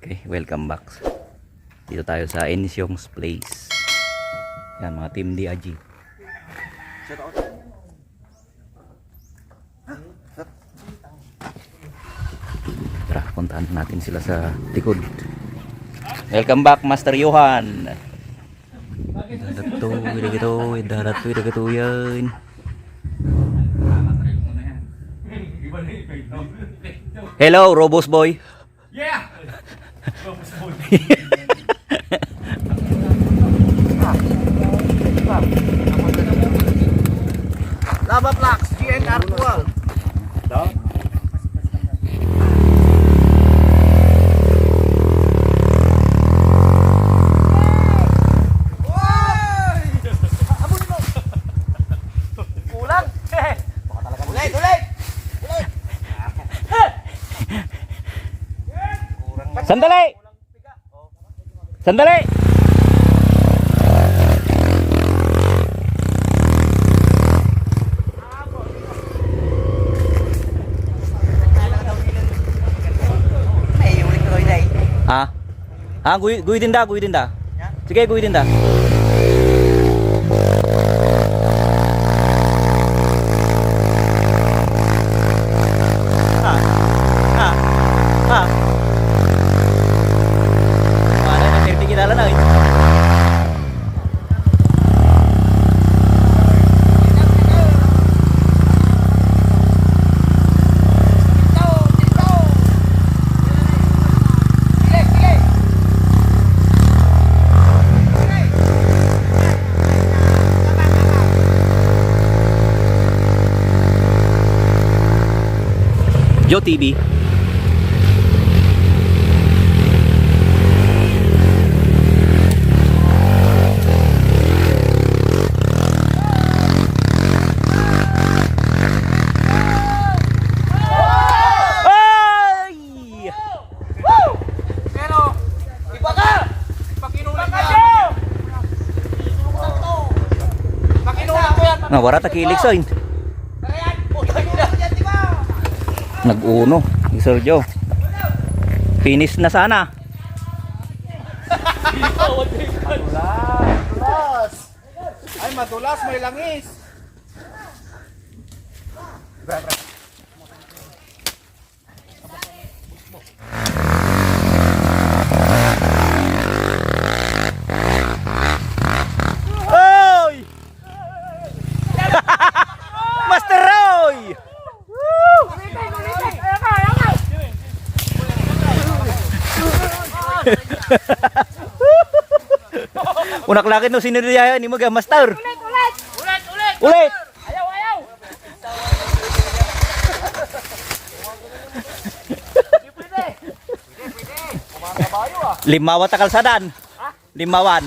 Okay, welcome back. Dito tayo sa Ensyong's Place. Yan, mga team DAG. Tara, puntahan natin sila sa likod. Welcome back, Master Johan. Dadato yan. Hello, Robos Boy. Yeah! Robos Boy. Lava Flax, GNR 12. Sandali! Sandali! Ah? Ah, guyutin dah. Sige, guyutin dah. Joe TV. Nah, wala takilig sa nag-uno ni Sir Joe. Finish na sana. Matulas. Ay, matulas, may langis. Oy! Master Roy! Unak laki no sinudya ni mga master. Ulit. Ayaw! Limawa ta kalsadan. Limawan.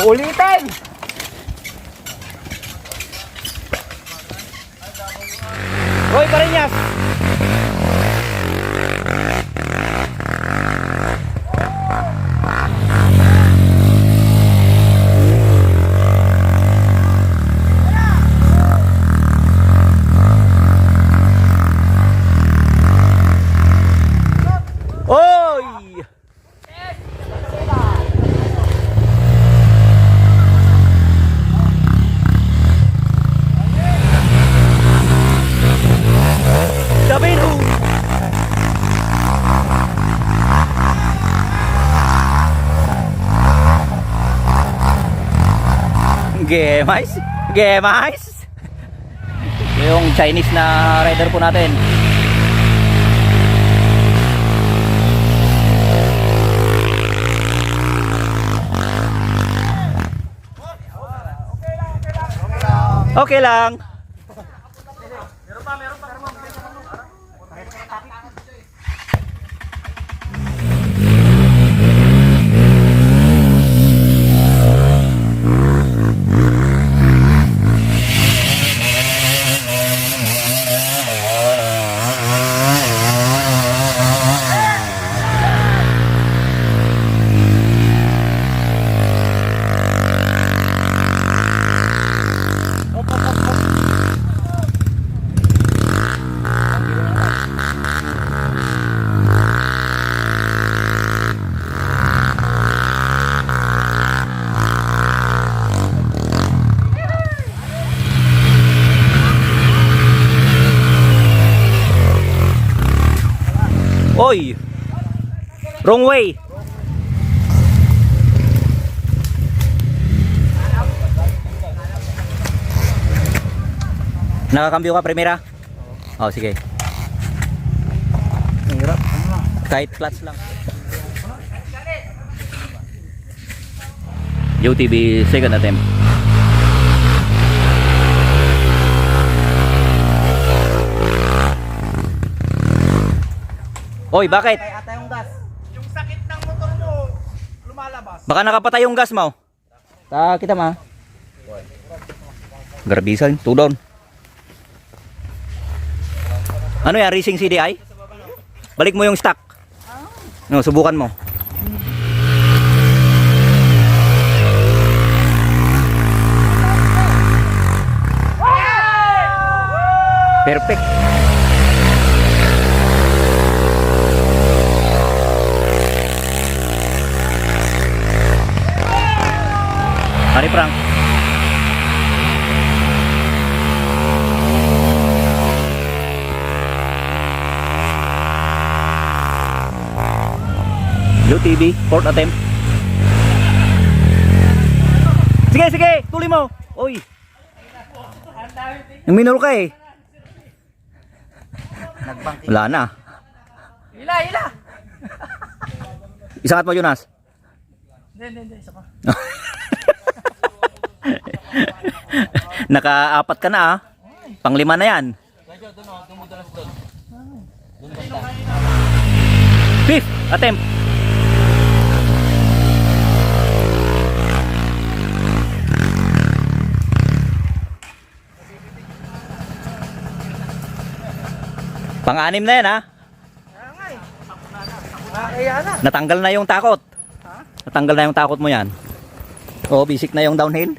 Uulitin. Roy Cariñas. Oy! Sabino! Gemais! Yung Chinese na rider po natin. Okay lang. Oy! Wrong way! Nakakambyo ka, Primera? Oh, sige. Hirap. Kahit clutch lang. UTV second attempt. Oy, bakit? Kaya ata yung gas. Yung sakit ng motor mo, lumalabas. Baka nakapatay yung gas mo. Ta kita ma. Garbisan, two down. Ano yan, racing CDI? Balik mo yung stock. No, subukan mo. Perfect. Hari Frank. UTV, fourth attempt. Sige, sige, tuloy mo. Oy. Yung minor ka eh. Wala na. Ila. Isangat mo, Jonas. Hindi, isa pa. Naka-apat ka na ah. Panglima na yan. Fifth attempt. Pang-anim na yan ha. Natanggal na yung takot. Natanggal na yung takot mo yan. O, basic na yung downhill.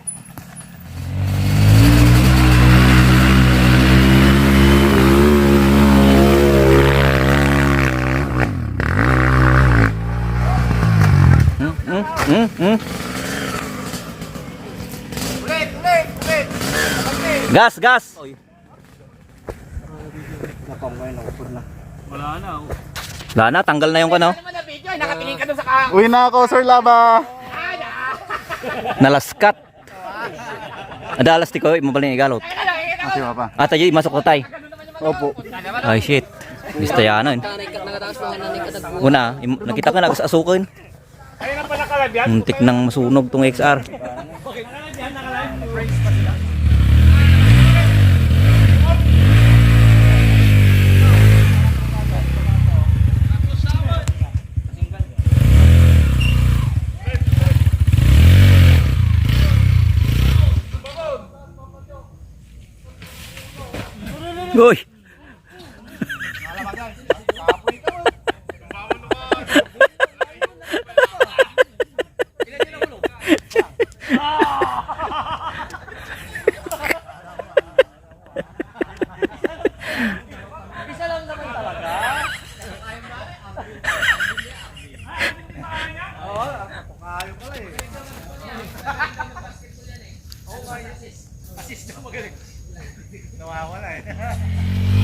Ulit. Gas, gas. Wala na, tanggal na yung kano. Nakatingin ka doon sa Uwi na ako, Sir Laba. Nalaskat. Adalas ti ko, mabaling igalot. Ate pa. Ata jay masok ko tay. Opo. Ay shit. Listayanan. Una, nakita ka na sa asukin. Muntik nang masunog tong XR. Uy.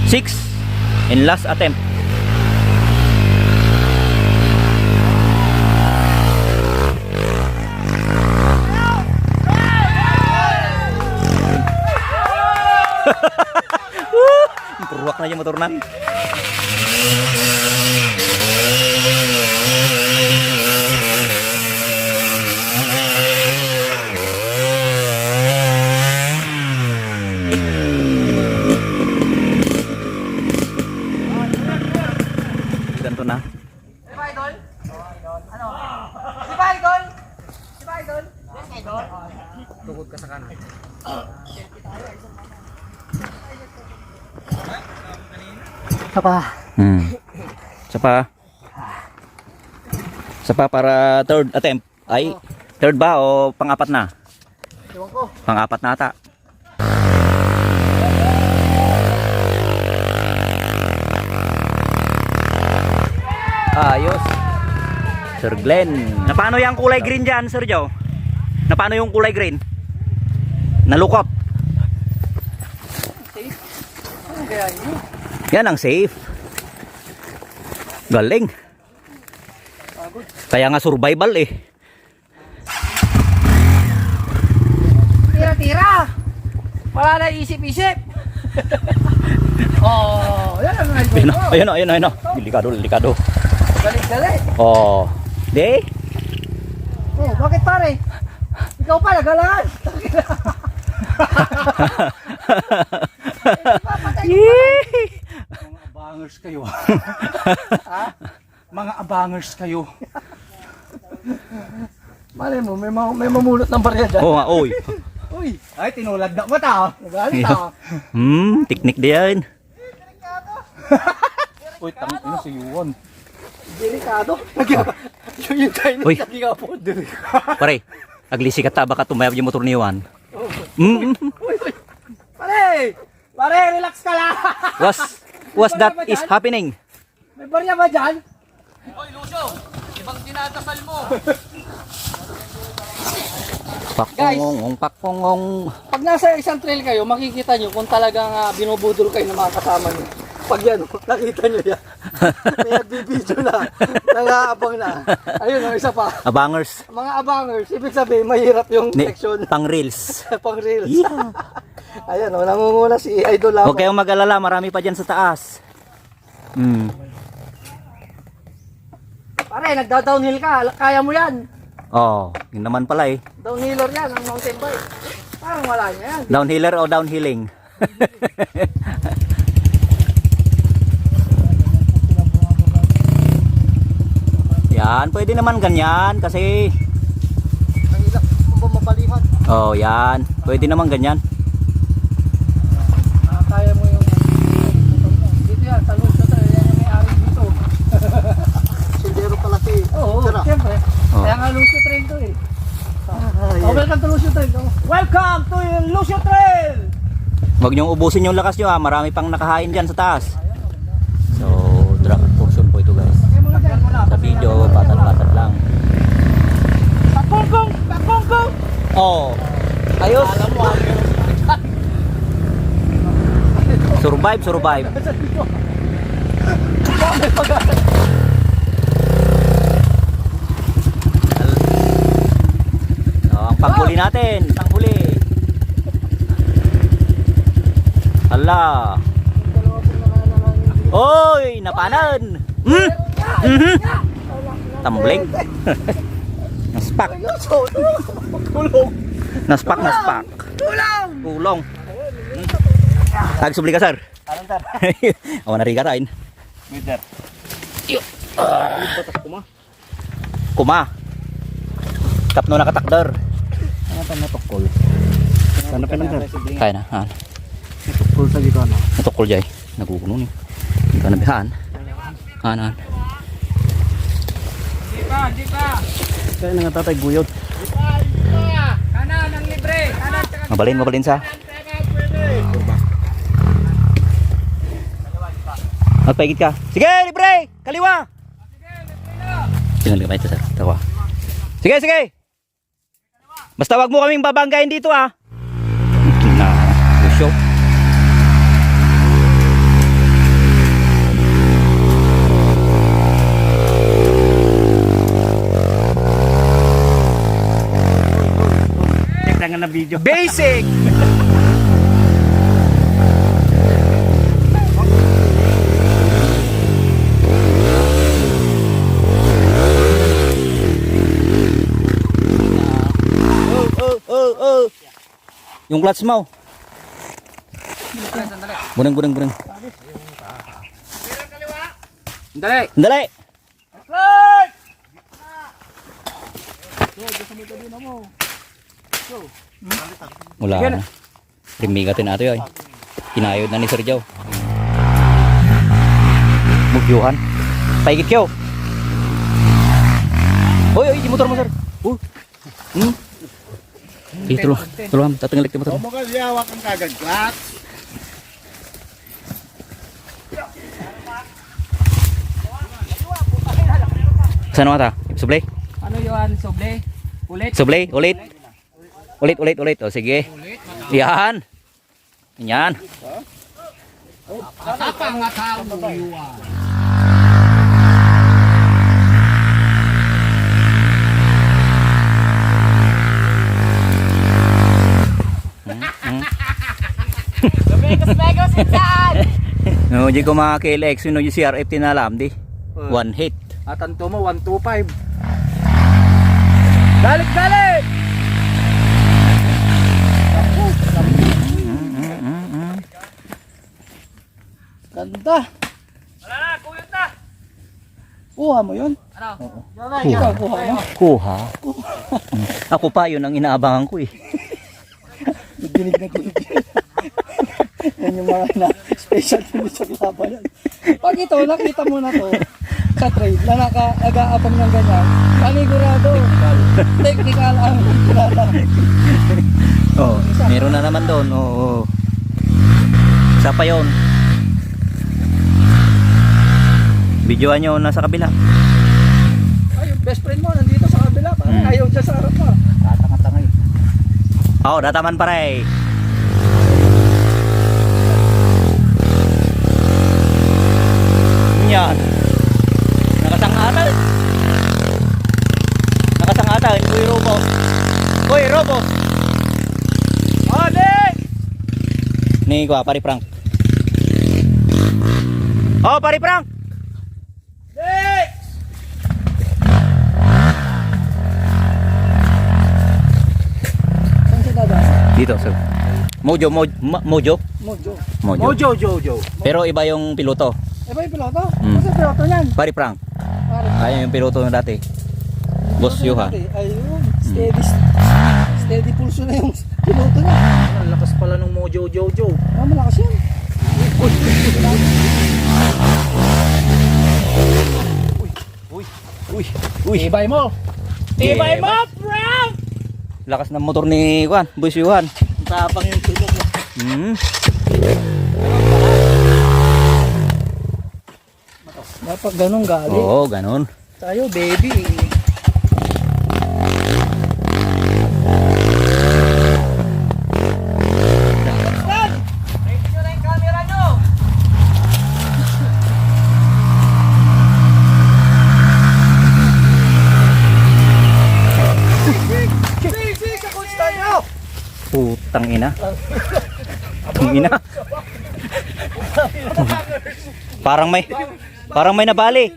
Six and last attempt. Peruak na yung motor nan. Ganto na. Si ba idol? Ano? Si ba idol? Si ba idol? Idol? Tugod ka sa kanan. Sapa. Sapa para third attempt. Ay, third ba o pang-apat na? Ewan ko. Pang-apat na ata. Ayos. Sir Glenn. Napano yung kulay green dyan, Sir Joe? Napano yung kulay green? Nalukop. Kaya yun. Yan ang safe. Galing. Kaya nga survival eh. Tira-tira. Wala na isip-isip. Oh, yan ang idol Ayun ko. na, ayun na, ayun na, ayun na. Delikado, delikado. Galit-galit. Oh. Di? Oh, bakit pare? Ikaw pa nagalangan. Mga abangers kayo. Mga abangers kayo. Malay mo, may mamulot ng barya dyan. Oo nga, oy. Uy, ay tinulad na mata. Nagalit ako. Teknik din. Uy, tangin si Yuan. Delikado. Yung kain Uy. na nagigapod. Pare, aglisi ka ta, baka tumayab yung motor ni Juan. Uy, uy. Pare! Pare, relax ka lang. Was that is happening? May barya ba dyan? Pakpongong, pakpongong. Pag nasa isang trail kayo, makikita nyo kung talagang binubudol kayo ng mga kasama nyo. Pag yan, nakita nyo yan. May nagbibideo na, nangaabang na. Ayun, ang isa pa. Abangers. Mga abangers, ibig sabihin, mahirap yung section. Pang reels. Pang reels. Yeah. Ayan, nangunguna si Idol Lamo. Huwag kayong mag-alala, marami pa dyan sa taas. Pare, nagda-downhill ka, kaya mo yan. Oh, yun naman pala eh. Downhiller yan, ang mountain bike. Parang wala niya yan. Downhiller o downhilling? Yan, pwede naman ganyan kasi Ang ilak mo ba mapalihan? oh, yan. Pwede naman ganyan. Kaya mo yung dito yan, talong sa tayo, yan yung may-ari dito. Sindero pala si Oo, Sira. siyempre. Oh. Kaya nga Lucio Trail to eh. Oh, welcome to Lucio Trail. Welcome to Lucio Trail! Huwag niyong ubusin yung lakas nyo ha. Marami pang nakahain dyan sa taas. So, drag portion po ito guys. Kaya mo na dyan. Sa video, patat-patat lang. Pakongkong! Pakongkong! Oh, ayos. Survive, survive. Oh, ang panghuli natin, panghuli. Hala. Oy, napanan. Tumbling. Naspak. Naspak, naspak. Tulong. Nagsubli ka, sir. Awan na rin ka rin. Mister. Kuma. Tapno na katakder. Ano pa natukol? Sana pa lang sir. Kaya na. Ha. Tukol sa dito ano. Natukol jay. Nagugulo ni. Hindi ka nabihaan. Hanan. Di pa! Kaya nga tatay guyot. Kanan ang libre! Kanan tsaka Mabalin sa. Magpaigit ka. Sige, libre! Kaliwa! Sige, libre ito, sir. Tawa. Sige, sige! Basta wag mo kaming babanggain dito, ah. Na, show. Check lang na video. Basic! Yung clutch mo. Bunang. Dali. Dali! Wala na. Primigatin natin yun. Kinayod na ni Sir Joe. Mugyuhan. Paigit kayo. Oy, di motor mo, sir. Tulungan. Tatangalik yung motor mo. Mo ka liyawak ang kagad. Clap. Saan mata? Sublay? ano yun? Soble? Ulit? Sublay? Ulit? Ulit. O, sige. Yan. Yan. Tapang nga tao mo yun. di ko mga KLX, yung CRF tinalam di. One hit. At ang mo, 125. Dalik! Ganda. Wala na, kuyot na. Kuha mo yun? Ano? Ikaw, kuha mo. Kuha. Ako pa, yun ang inaabangan ko eh. Dinig na dinig. Yan yung mga na special tuloy sa laban yan. Pag ito, nakita mo na to sa trade na nag-aabang ng ganyan, panigurado. Technical ang kilala. Oh, meron na naman doon. Oo. Isa pa yun. Videoan nyo nasa kabila. Ay, yung best friend mo nandito sa kabila. Parang ayaw dyan sa harap pa. Tatanga-tanga eh. Oo, dataman pare. Yan. Nakasangata. Nakasangata. Uy, Robo. Uy, Robo. Ade! Nih gua, pari Frank. Oh, pari Frank. Saan siya dadaan? Dito, sir. Mojo. Mojo. Jojo. Pero iba yung piloto. Iba yung piloto? Hmm. Kasi piloto niyan. Pari Frank. Parang Ayun yung piloto na dati. Boss Johan. ayun, steady pulso na yung piloto niya. Ang lakas pala ng Mojo Jojo. Ah, malakas yan. Uy. Tibay mo. Tibay mo, Frank! Lakas ng motor ni Juan, Boss Johan. Tapang yung tulog mo. Hmm. Dapat ganun gali. Oo, ganun. Tayo, baby. Putang ina. Putang ina. Parang may nabali.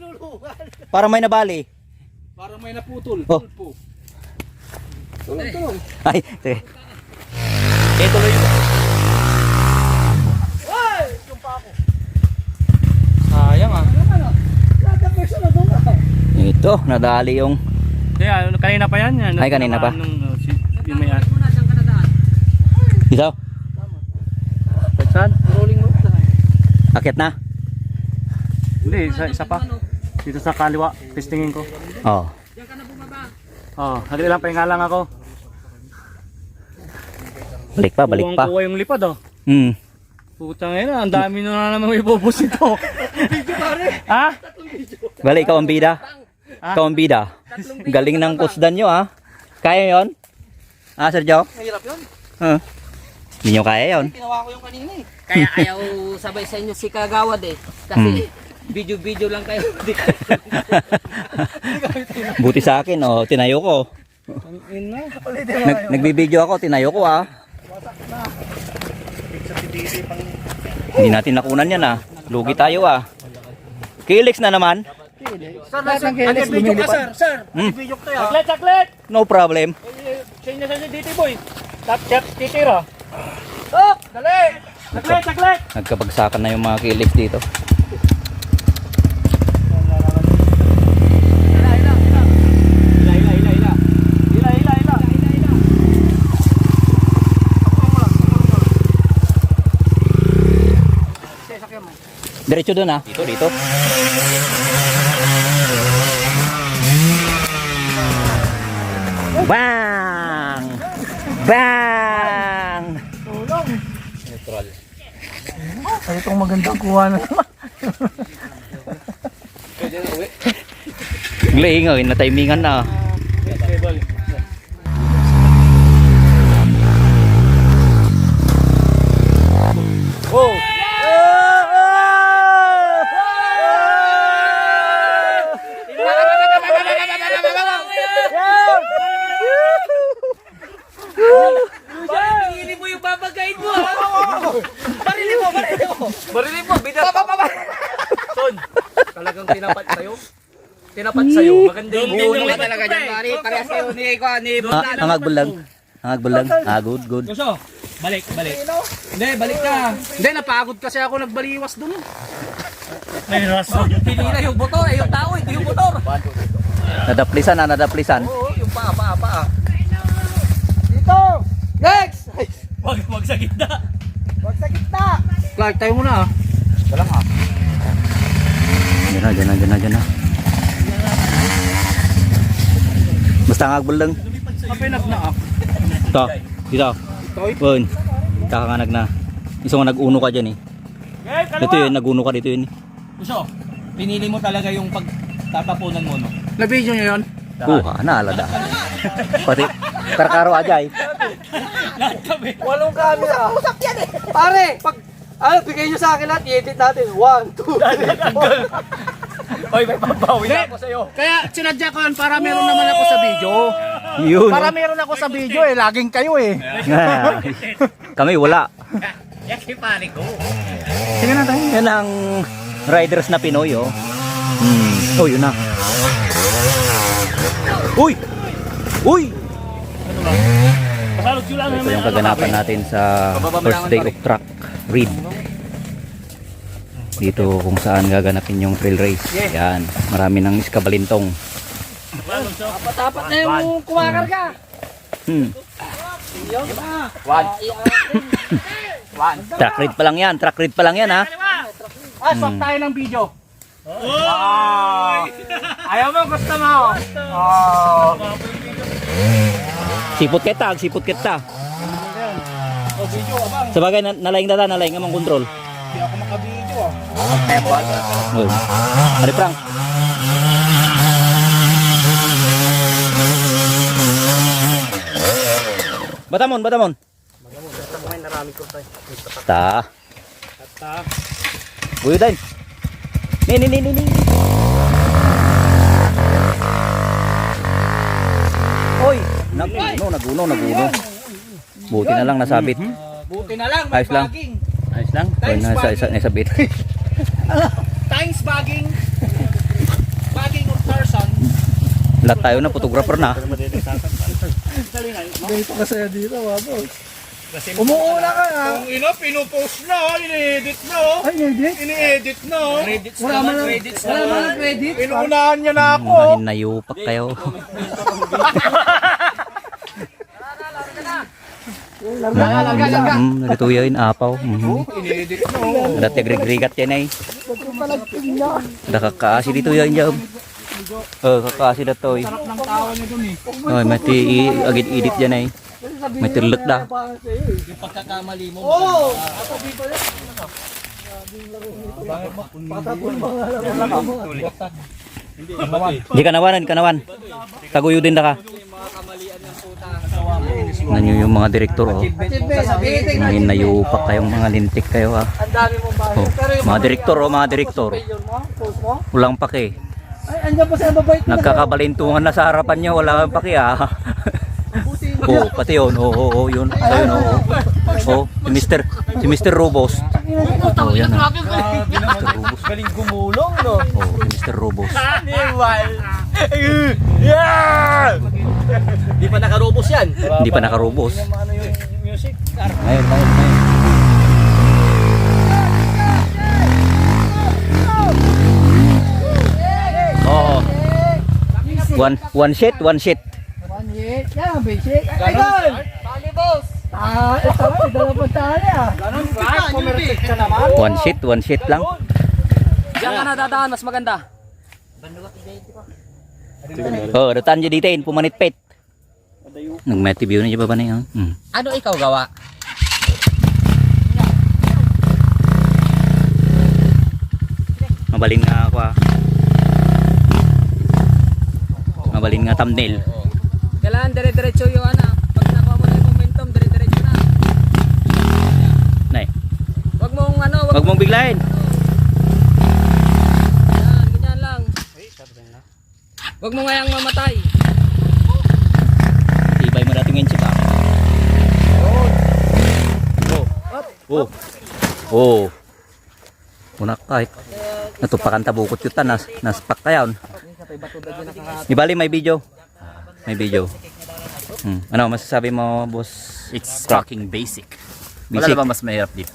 Parang may nabali. Parang may naputol. Oh. Tulong. Ay, sige. Tuloy. Sayang ah. Ito, nadali yung Kaya kanina pa yan. Ay, kanina pa. Yung may as. isa. Saan? Rolling road na. Akit na. Hindi, isa pa. Dito sa kaliwa, testingin ko. Oh. Hagli lang, pahinga lang ako. Balik pa. Kuha yung lipad oh. Hmm. Putang ina, ang dami na naman ibubus ito. Ha? Balik, ikaw ang bida. Ikaw ang bida. Galing ng kusdan nyo ha. Kaya yon? Sergio? Mahirap yun. Hindi nyo kaya yon. Ginawa ko yung kanina eh. Kaya ayaw sabay sa inyo si Kagawad eh. Kasi video-video lang kayo. Buti sa akin, oh, tinayo ko. Nagbibideo ako, tinayo ko ah. Hindi natin nakunan yan ah. Lugi tayo ah. KLX na naman. Lahat ng KLX lumilipad. Sir, Hmm. video ko tayo. Chaklet! No problem. Sa inyo sa dito boy. Tap chat titira. Oh, dali! Chaklet! Nagkabagsakan na yung mga KLX dito. Diretso doon ah. Dito. Bang! Bang! Ay, itong magandang kuha na naman. Glaingay na timingan na. Oh! Hindi mo yung babagain mo ha. Barilin mo. Barilin mo, bida. tinapat sa'yo. Tinapat sa'yo. Maganda yung ulo ka talaga dyan, pare. Parehas kayo ni Ang agbulang. Ang agbulang. Good, good. Gusto? Balik. Hindi, balik ka. Hindi, napagod kasi ako nagbaliwas dun. May rason. Hindi na yung motor, yung tao, hindi yung motor. Nadaplisan na, nadaplisan. Oo, yung paa. Dito! Next! Wag sa gitna. Wag sa gitna! Clark, tayo muna ah. Diyan na. Basta ang agbulang. Kapinag na ah. Dito. Pun. Kakanganag na. Isang nag-uno ka dyan eh. Dito yun, nag-uno ka dito yun. Gusto? Pinili mo talaga yung pagtatapunan mo, no? Na-video nyo yun? Kuha, naalala. Pati, karkaro ajay. Walong camera. Usap yan eh. Pare, pag bigay nyo sa akin lahat, i-edit natin. 1, 2, 3, 4. Oy, may papawi na ako sa'yo. Kaya sinadya ko yun para meron naman ako sa video. Yun. Para meron ako sa video eh, laging kayo eh. Kami wala. Yaki pare ko. Sige na tayo. Yan ang riders na Pinoy oh. Oh, yun na. Uy! Pasalog sila Ito yung kaganapan natin sa first day of track read. Dito kung saan gaganapin yung trail race. Yan, marami ng iskabalintong. Tapat na yung kumakarga. Track read pa lang yan ha. Ah, stop tayo ng video. Ayaw mo, gusto mo. Sipot kita. Sabagay, nalaing amang kontrol. Hindi ako makabidyo ah. Oh. Ari Frank. Batamon. Ta. Buyo din. Ni. Oy, naguno. Buti na lang nasabit. Buti na lang, may Ayos lang. bagging. Ayos lang. Oy, nasabit. Thanks bagging. Bagging of Tarzan. Lahat tayo na photographer na. Ganito kasaya dito, wabos. Umuuna ka ha. Kung pinupost na, ini-edit na. Ay, edit. Ini-edit na. Wala man ang credit. Inuunahan niya na ako. Hinayupak kayo. Larga. Nagtuyo yun, apaw. Ini-edit na. Dati agrig-rigat yan ay. Nakakaasi dito yan dyan. Kakaasi na to. Ng tawa niya dun eh. Oy, mati agit edit yan ay. May tilot da. Yung pagkakamali mo. Oo! Di kanawan. Taguyo din da ka. Nanyo yung mga direktor oh. Ngayon nayupak kayong mga lintik kayo ah. Ang dami mong bahay. Oh, Pero yung mga direktor. page mo, post mo, Walang pake. ay, andyan pa sa mabait mo. Nagkakabalintungan na sa harapan niya, wala kang pake ah. Oh, pati yun. Oo, yun. Ayun, oo. Oh, si Mr. Robos. Oh, yan ah. Mr. Robos. Galing gumulong, no? Oh, si Mr. Robos. Di pa nakarobos yan. Hindi pa nakarobos. Ano yung music? Ngayon. Oh. One shit. One hit. Yan, basic. Ay, Idol! Tali, boss. Ito, idol pa tayo ah. Ganun, Clark, pumirtik ka naman. One shit lang. Diyan ka na dadaan, mas maganda. Oh, datan niya dito, pumanitpit. Nag-meti view na niya ba na yun? Ano ikaw gawa? Mabalin nga ako ah. Mabalin nga thumbnail. Kailangan dire-diretso yung ano. Pag nakuha mo na yung momentum, dire-diretso na. Nay, Wag mong ano, wag mong biglayin. ganyan lang. Wag mo ngayang mamatay. Tibay mo natin ngayon siya. Oh. Kuna kahit natupakan tabukot yutan naspak tayon. Di bali may video. May video. Ano masasabi mo, boss? It's fucking basic. Wala Basic. na ba mas mahirap dito?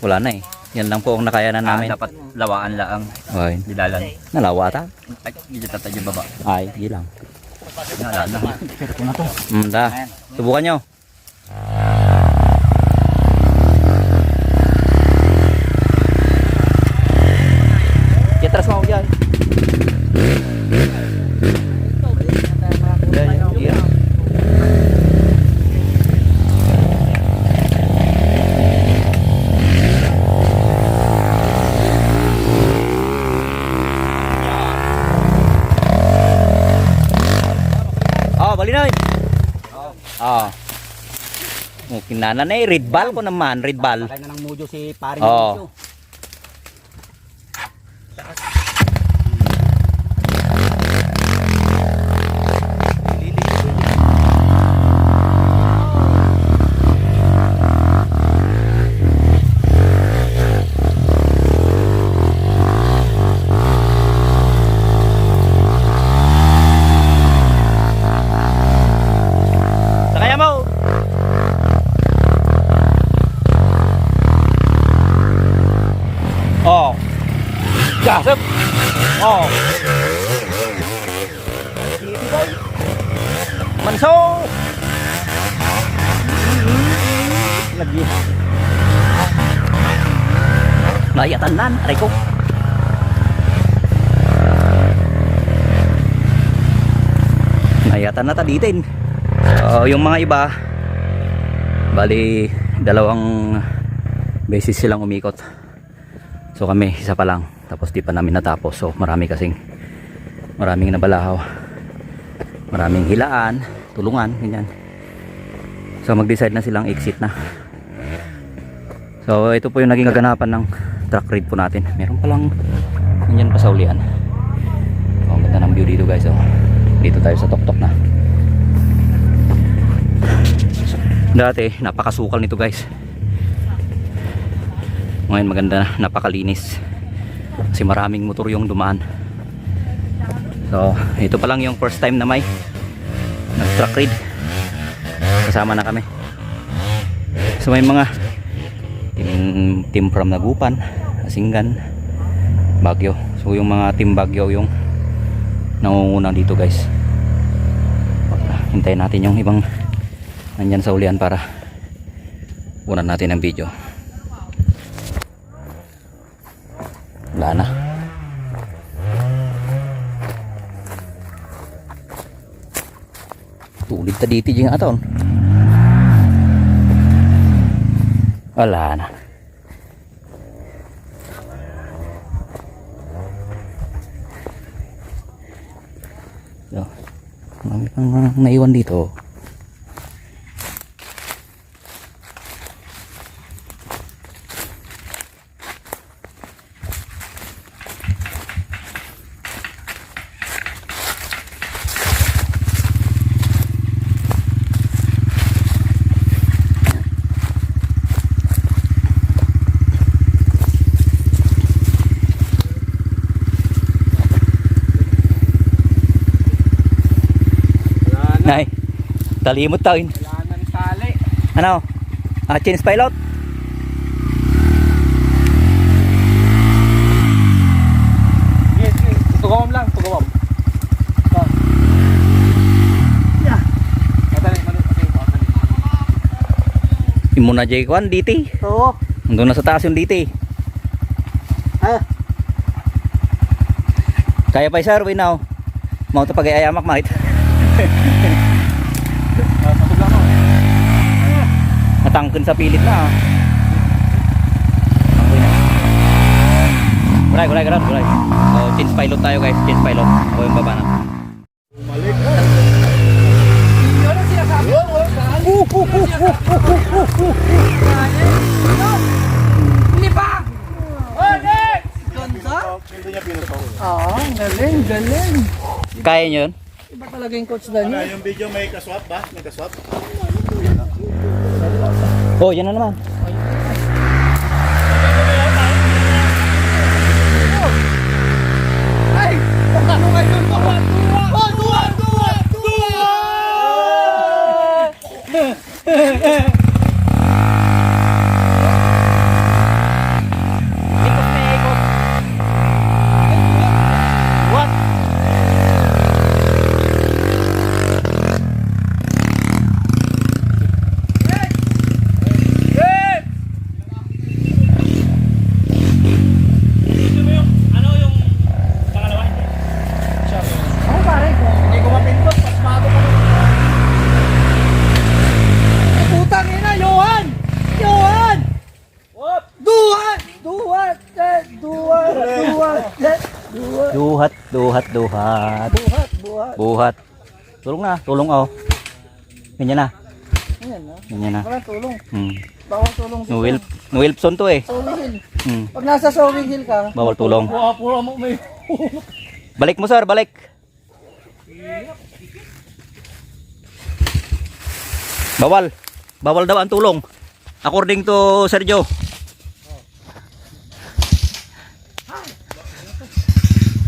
Wala na eh. Yan lang po ang nakayanan namin. Dapat lawaan lang. Okay. Dilalan. Nalawa ta? Ay, hindi tatadyo baba. Ay, di lang. Nalala. Pero na to. Da. Subukan nyo. Atras mo dyan. Yan. Oh, balinoy. Oh. Mungkin na red ball ko naman, red ball. Kaya na ng Mujo si paring Oh. Mujo. Sakaya mo. Oh. Gasep. Oh. Manso. Lagi. Layatan nan, aray ko. Layatan na taditin. Yung mga iba, bali dalawang beses silang umikot. So kami isa pa lang, tapos di pa namin natapos. So maraming nabalahaw, maraming hilaan, tulungan, ganyan. So mag-decide na silang exit na. So ito po yung naging kaganapan ng truck ride po natin. Meron palang ganyan pa sa ulian. Oh, ang ganda ng view dito guys. So dito tayo sa tuktok na. Dati napakasukal nito guys. Ngayon maganda na, napakalinis. Kasi maraming motor yung dumaan. So ito pa lang yung first time na may nag-truck ride. Kasama na kami. So may mga team from Nagupan, Asinggan, Baguio. So yung mga team Baguio yung nangunguna dito guys. Hintayin natin yung ibang nandyan sa ulian para unan natin ang video. Wala na. Tulig ta dito yung aton. Wala na. So, marami pang naiwan dito. Nay, talimot tawin. Wala na ni tali. Ano? Change pilot? Yes, yes. Tugawam lang, tugawam. Yeah. Madali. Imo na J1 DT. Oo. Nandun na sa taas yung DT. Ah. Kaya pa sir, we now. Mau to pag-ayamak makit. Natangkin sa pilit na. Guray. Oh, change pilot tayo guys, change pilot. Ako yung baba na. Oo, galing. Kaya nyo yun? Iba talaga yung coach Daniel. Yung video may kaswap ba? May kaswap? Oh, yan na naman. Ikot na ikot. What? Video mo yung, ano yung pangalawa? Ako pare ko. Hindi ko mapindot, mas bago pa. Putang ina, Johan! Johan! Whoop! Duhat! Duhat! Duhat! Duhat! Duhat! Duhat, duhat, duhat. Duhat! Duhat! Buhat. Tulong na, tulong oh. Ganyan na, Ayan na. ganyan na. Walang tulong. Hmm. Bawal tulong dito. No Wilson to eh. Sowing Hill. Hmm. Pag nasa Sowing Hill ka, Bawal tulong. Pura mo may... Balik mo sir, balik. Bawal. Bawal daw ang tulong. According to Sergio.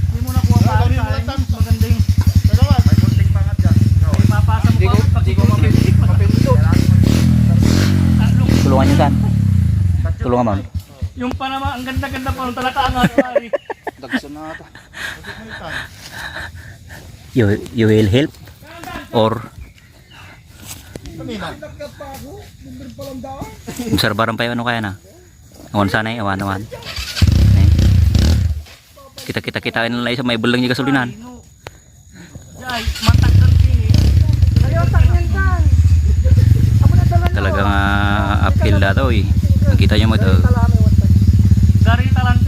Hindi mo nakuha pa rin tayo. Magandang... May kunting pangat dyan. Ipapasa mo pa. Hindi ko mapindot. Tulungan niyo saan? Tulungan mo. Yung pa naman, ang ganda-ganda pa ng talatangan. You will help or obserbaran pa yun ano kaya na awan sana awan awan kita nila isa may bulang niya kasulinan Jai, matak ng pini. talagang uphill na to eh nakita nyo mo ito Dari talang